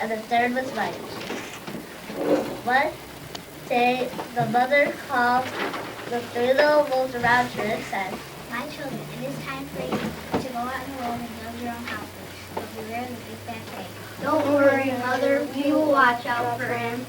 and the third was white. One day, the mother called the three little wolves around her and said, "My children, it is time for you to go out in the world and build your own houses, but beware the big bad pig." Don't worry, Mother. We will watch out for him.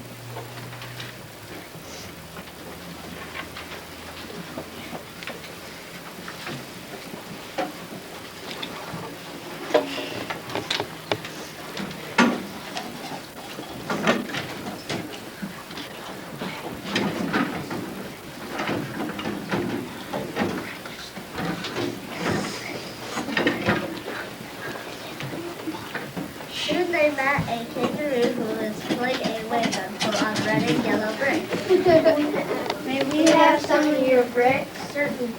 Soon they met a kangaroo who was pulling a wagon full of red and yellow bricks. May we have some of your bricks? Certainly.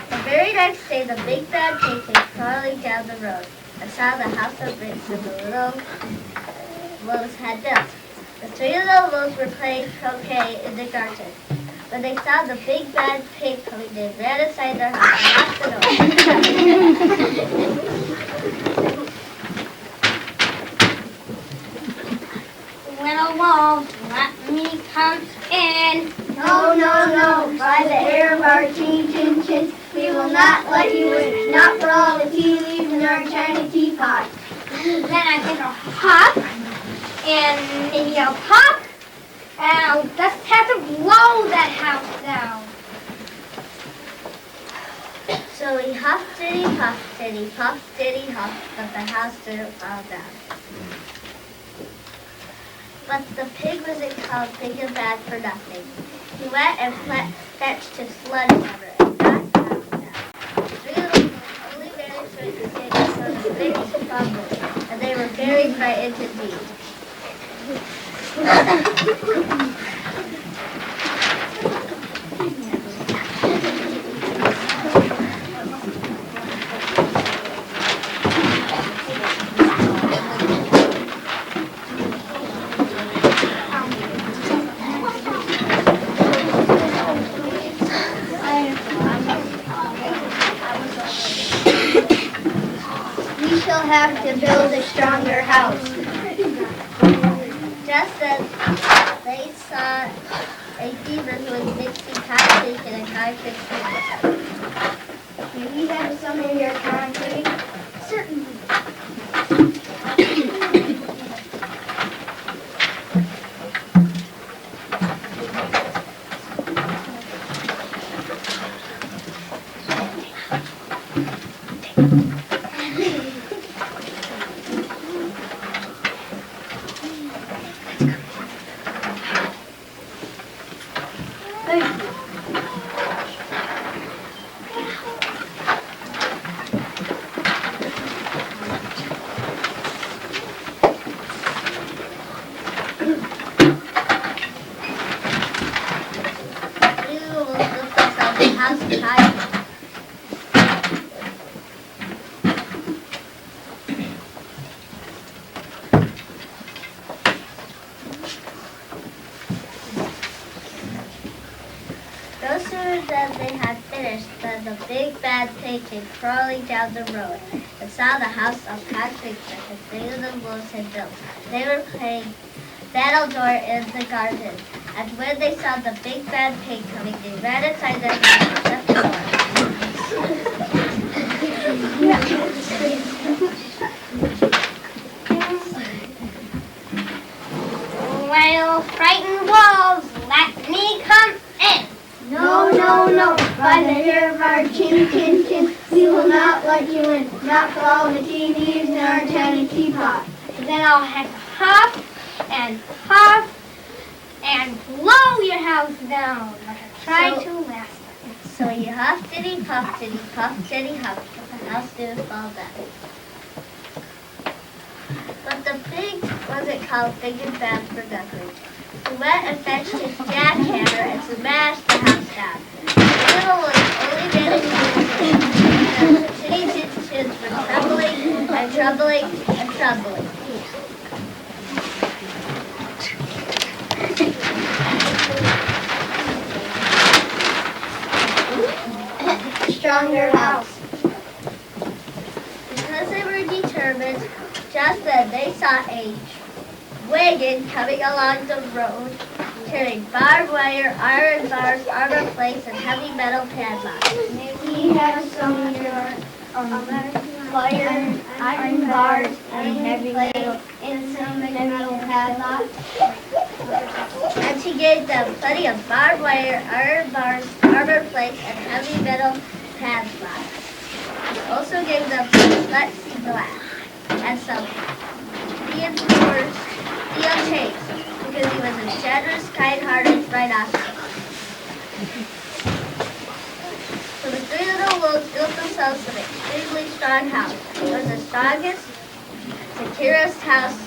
The very next day, the big bad pig came crawling down the road and saw the house of bricks that the little wolves had built. The three little wolves were playing croquet in the garden. When they saw the big bad pig coming, they ran inside their house and locked the door. Little wolves, let me come in. No, no, no. By the hair of our chin, chin, chin, we will not let you in. Not for all the tea leaves in our china teapot. Then I take a hop, and maybe I'll pop, and I'll just have to blow that house down. So he hopped and he popped and he popped and he hopped, but the house didn't fall down. But the pig wasn't called big and bad for nothing. He went and fetched his sledgehammer and knocked the house down. Three little boys only managed to escape so the pigs crumbled, and they were very frightened indeed. We shall have to build a stronger house. Just as they saw a beaver who was mixing concrete in a concrete mixer. May we have some of your concrete? Certainly. No sooner than they had finished than the big bad pig came crawling down the road and saw the house of concrete that the three little wolves had built. They were playing battledore in the garden, and when they saw the big bad pig coming, they ran inside their house and shut the door. Well, frightened wolves, let me come in. No, no, no. By the hair of our chin, chin, chin, we will not let you in. Not for all the tea leaves in our tiny teapot. Then I'll have to hop and pop, and blow your house down like I tried to last time. So he huffed and he puffed and he puffed and he huffed, but the house didn't fall down. But the pig wasn't called big and bad for nothing. He went and fetched his jackhammer and smashed the house down. The little ones only managed to the chitty chins were troubling and troubling and troubling. Stronger house. Because they were determined, just then they saw a wagon coming along the road, carrying barbed wire, iron bars, armor plates, and heavy metal padlocks. He has some fire, iron bars, and heavy metal, and some metal padlocks. And she gave them plenty of barbed wire, iron bars, armor plates, and heavy metal padlocks. She also gave them some plexiglass and some reinforced steel chains, because he was a generous, kind-hearted rhinoceros. So the three little wolves built themselves an extremely strong house. It was the strongest, securest house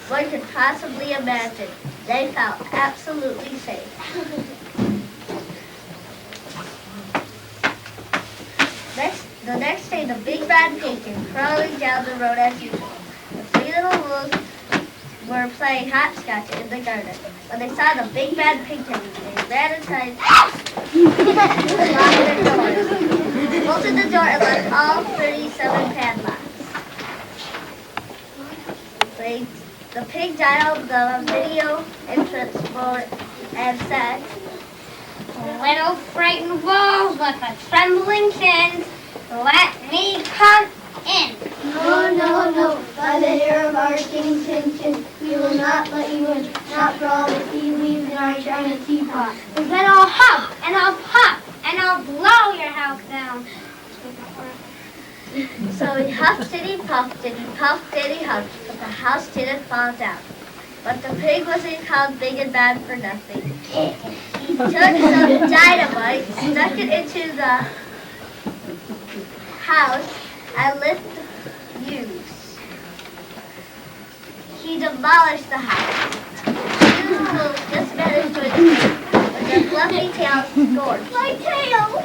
one could possibly imagine. They felt absolutely safe. The next day, the big bad pig came crawling down the road as usual. The three little wolves were playing hopscotch in the garden. When they saw the big bad pig coming, they ran inside, locked their doors, bolted the door, and left all 37 padlocks. The pig dialed the video entrance board and said, Little frightened wolves with a trembling chins, let me come in. No, no, no, by the hair of our king's chin, we will not let you in, not for all the tea leaves in our china teapot. Then I'll huff, and I'll puff, and I'll blow your house down. So he huffed and he puffed and he puffed and he huffed, but the house didn't fall down. But the pig wasn't called big and bad for nothing. He took some dynamite, stuck it into the house, and lit the fuse. He demolished the house. The two wolves just managed to escape, but their fluffy tails scorched. My tail!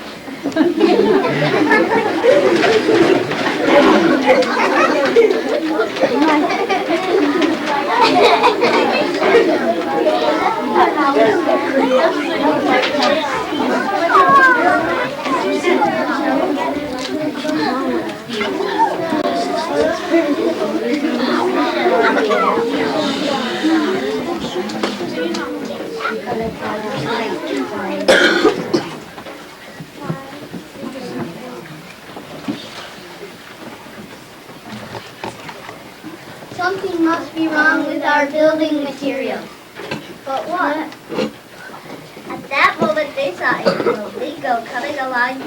Something must be wrong with our building materials. But what? At that moment, they saw a flamingo coming along the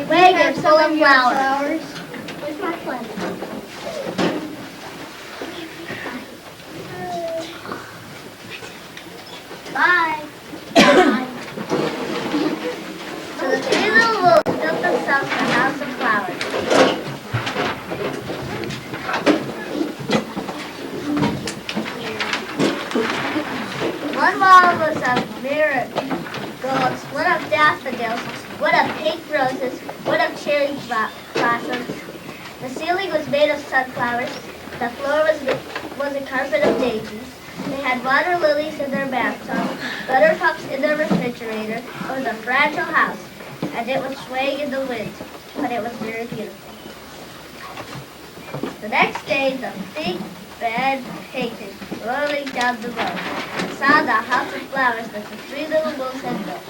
wagon full of flowers. Where's my friend? Bye. So the three little wolves built themselves a house of flowers. One wall was of marigolds, one of daffodils, one of pink roses, one of cherry blossoms. The ceiling was made of sunflowers. The floor was a carpet of daisies. They had water lilies in their bathtub, buttercups in their refrigerator. It was a fragile house, and it was swaying in the wind, but it was very beautiful. The next day, the big bad pig came rolling down the road and saw the house of flowers that the three little wolves had built.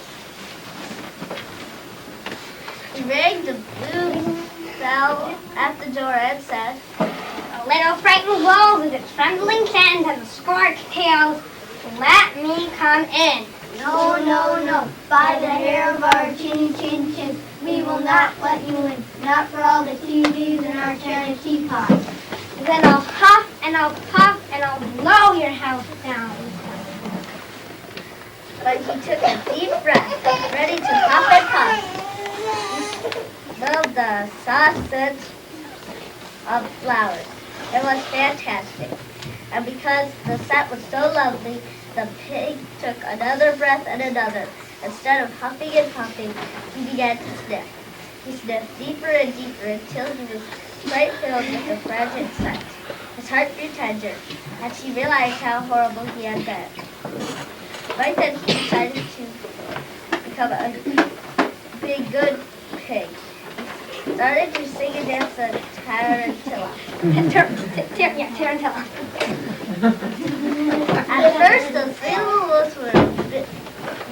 He rang the blue bell at the door and said, Little frightened wolves with the trembling chins and the scorched tails, let me come in. No, no, no, by the hair of our chin, we will not let you in, not for all the tea leaves in our china teapot. Then I'll huff and I'll puff and I'll blow your house down. But he took a deep breath, ready to huff and puff. He smelled the sausage of flowers. It was fantastic. And because the scent was so lovely, the pig took another breath and another. Instead of huffing and puffing, he began to sniff. He sniffed deeper and deeper until he was quite filled with the fragrant scent. His heart grew tender, and he realized how horrible he had been. Right then he decided to become a big, good pig. He started to sing and dance a tarantella. Tarantella. At first, the three little wolves were a bit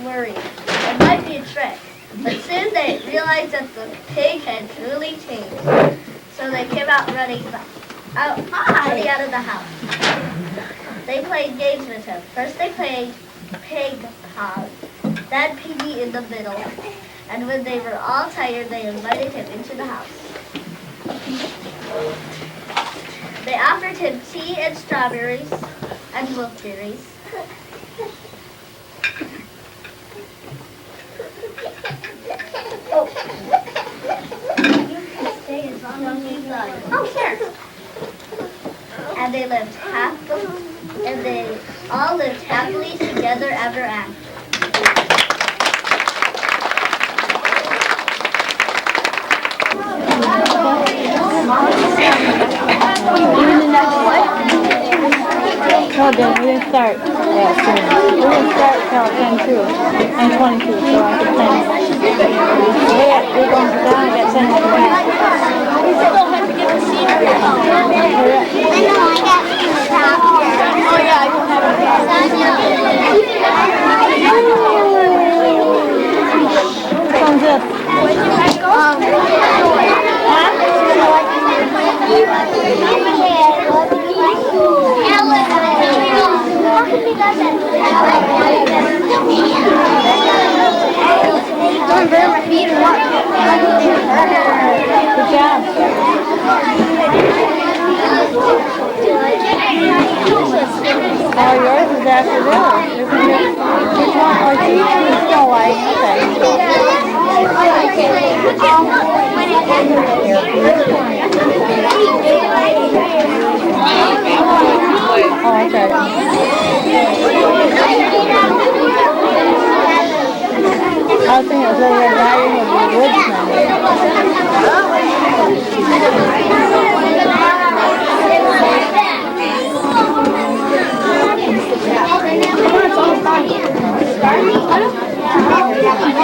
worried. It might be a trick. But soon they realized that the pig had truly changed. So they came out running out of the house. They played games with him. First they played pig pong, then piggy in the middle. And when they were all tired, they invited him into the house. They offered him tea and strawberries and wolfberries. Oh, sure. And they all lived happily together ever after. No, Dan, we didn't start that soon. We didn't start till 10:02 and 22, so I could plan it. We're going to down at 10 after that. We still have to get the scenery. I know, I got some stuff. Oh, yeah, I don't have it. Which one's this? Don't burn my feet or what? Good job. Oh, yours is after this, isn't it? Which one? Oh, she's Snow White. Oh, okay. I was thinking it was Little Red Riding Hood or Woodsman.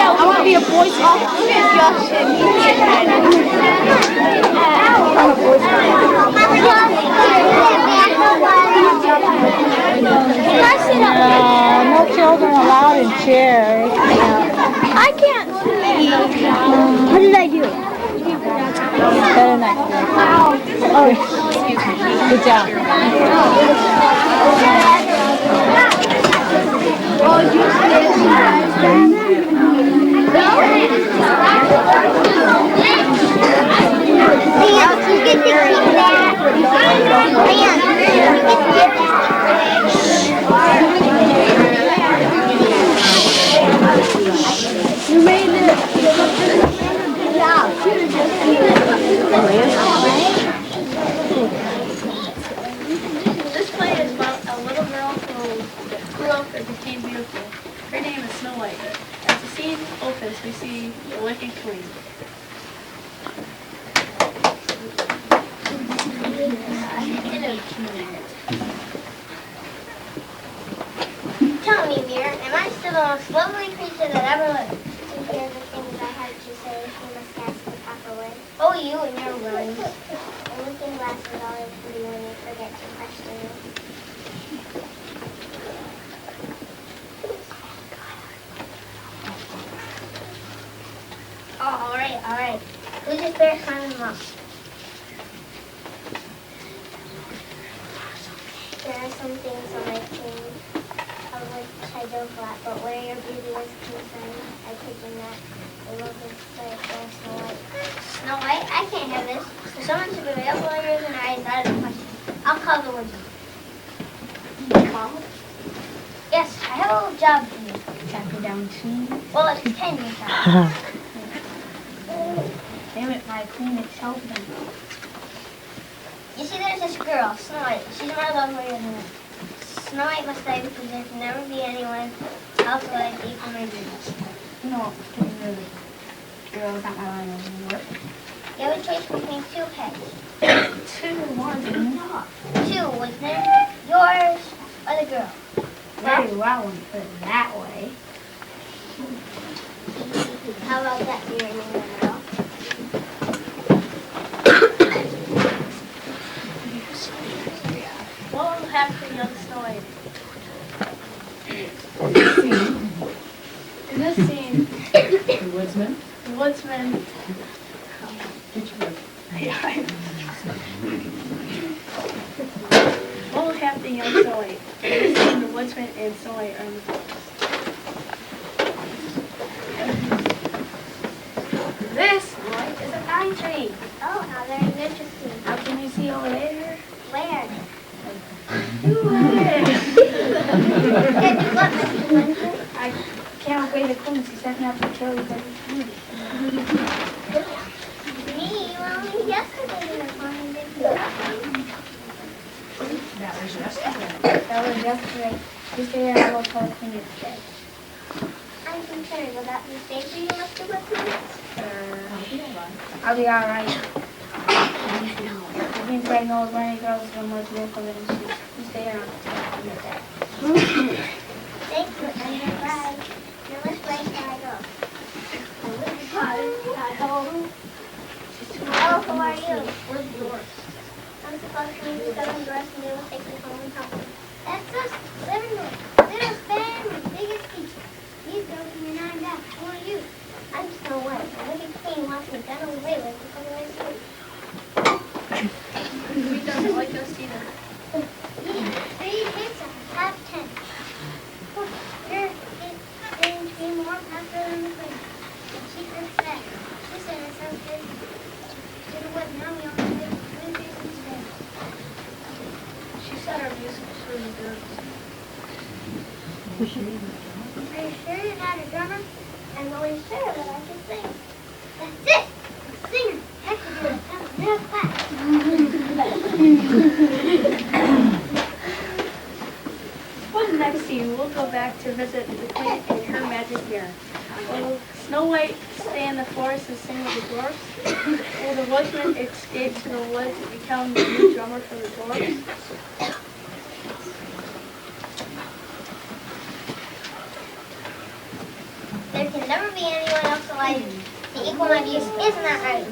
I want to be a Boy Scout. No children allowed in chairs. I can't see. What did I do? Better next year. Oh, excuse me. Good job. Oh, you get to keep that. You made it. This play is about a little girl who grew up and became beautiful. Her name is Snow White. As the scene opens, we see the Wicked Queen. Tell me, Mirror, am I still the most lovely creature that ever lived? To hear the things I had to say, you must ask the proper way. Oh, you and your words. And looking glass is always free when you forget to question me. Oh, all right. Who's your favorite climbing mom? There are some things on my team of which I don't flat, but where your beauty is concerned, I kid you not, I love this sight for Snow White. Snow White? I can't have this. For someone to be way up all yours and eyes, that is a question. I'll call the woodsman. Yes, I have a little job for you. Track her down too. Well, it's kind of a job. Damn it, my queen itself then. You see, there's this girl, Snow White. She's more lovely than me. Snow White must die because there can never be anyone else like equal my dreams. No, really. Girl's not my line of work. You have a choice between two heads. 2 ones enough. Two, wasn't it? Yours or the girl? Very well when you put it that way. How about that for your name, girl? What will happen to young Snow White? In this scene, The woodsman? the woodsman. What will happen to young Snow White? In this scene, the woodsman and Snow White are in the forest. This is a pine tree. Oh, how very interesting. How can you see over there? Where? Where? Hey, what, Mr. Winter? I can't obey the queen. She sent me out to kill you, but Me? Well, yesterday you were fine, didn't you? That was yesterday. that was yesterday. You stay there and I will tell the queen it's dead. I'm concerned. Will that be safe for you, Mr. Winter? I'll be alright. The queen's right knows when any girls are more beautiful than she. You stay there and I'll tell the queen it's dead. Thank you, and goodbye. Now which way shall I go? Oh, who are you? Where's yours? I'm supposed to meet seven girls and they will take me home and help me. That's us, living room. Little family, biggest teacher. These girls from your 9 back. Who are you? I'm Snow White. The wicked queen wants me done away with because of my sleep. He doesn't like us either. Three hits and half 10. You're getting to be more popular than the queen. The secret's that. She said it sounds good. To the wood, now we only make 3 reasons there. She said our music was really good. Are you sure you're not a drummer? I'm always sure that I can sing. That's it! A singer! Heck, you do it. That's real fast. Well, the next scene, we'll go back to visit the queen and her magic mirror. Will Snow White stay in the forest and sing with the dwarfs? Will the woodsman escape to the woods and become the new drummer for the dwarfs? There can never be anyone else alive to equal my views. Isn't that right?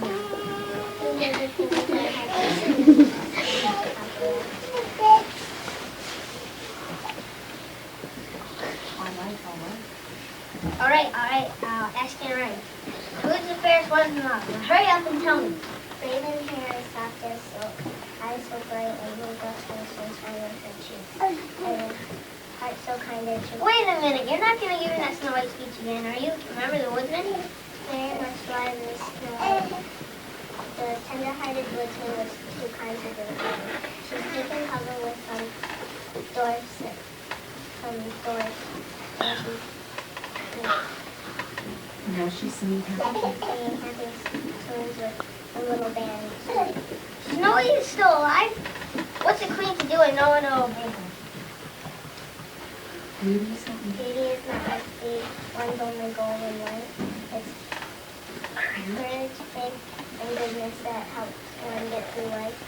All right. I'll ask you right. Who's the fairest one in love? Now hurry up and tell me. Raven hair is soft as silk, eyes so bright, and blue breast and so shiny on her cheeks. And heart so kind and true. Wait a minute, you're not going to give me that Snow White speech again, are you? Remember the woodsman? Very much alive in the snow. The tender-hearted woodsman was too kind to do it. She's taken cover with some dwarfs. And she's Now she's singing happy. singing happy tunes with a little band. Snow White is still alive? What's the queen to do and no one will obey her? Beauty is something. Beauty is not like the one's only golden light. It's courage, faith, and goodness that helps one get through life.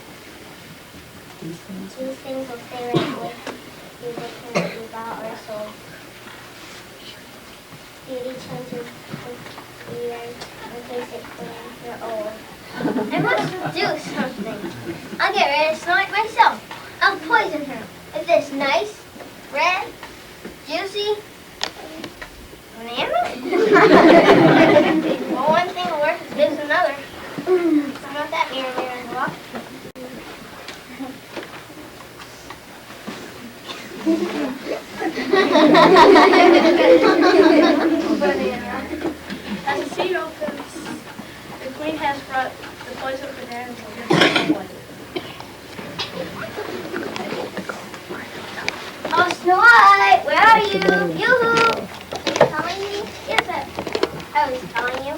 These things. These things will stay right with you. They cannot be bought or sold. Beauty changes with the year and face it clean. You're old. I must do something. I'll get rid of Snow White myself. I'll poison her. Is this nice? Red? Juicy? Banana? Well, one thing will work as good as another. How about that, mirror, mirror, and walk? As the scene opens, the queen has brought the poison bananas and gives it to Snow White. Snow White, where are you? Yoo-hoo! Are you calling me? Yes, sir. I was calling you.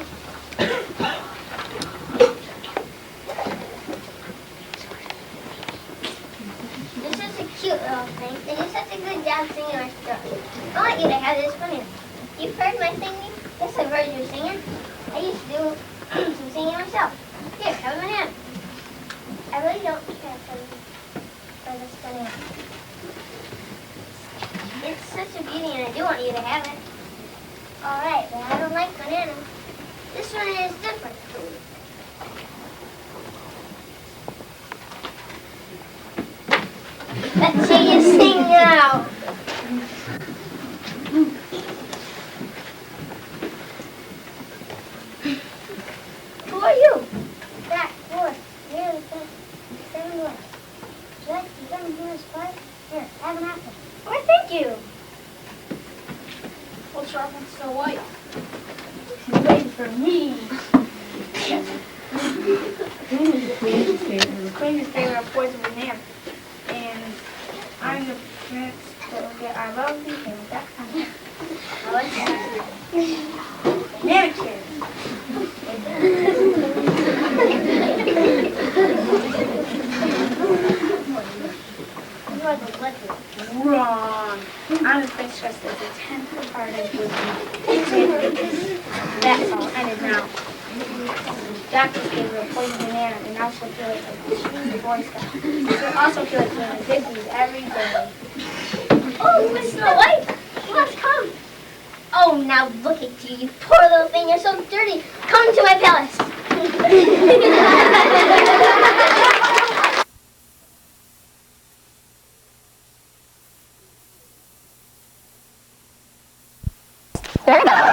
This is a cute little thing, and you're such a good job singing our story. I want you to have this one. You've heard my singing? Yes, I've heard you singing. I used to do some singing myself. Here, have a banana. I really don't care for this banana. It's such a beauty, and I do want you to have it. All right, but I don't like bananas. This one is different. Let's see you sing now. Who are you? Back, forth, nearly back, 7 left. Should I be done here as far? Here, have an apple. Why, thank you. What's wrong with Snow White? She's waiting for me. Queen is favorite of poison banana. And I'm the prince that will get our love and with that kind of banana kid. Wrong. I'm the prince dressed as a tender-hearted woodman. That's all ended now. Doctors gave her a poison banana, and now she'll feel like a sweet Boy Scout. She'll also feel like doing Digby's every day. Oh, Miss Snow White, you must come. Oh, now look at you, you poor little thing. You're so dirty. Come to my palace. Fair enough.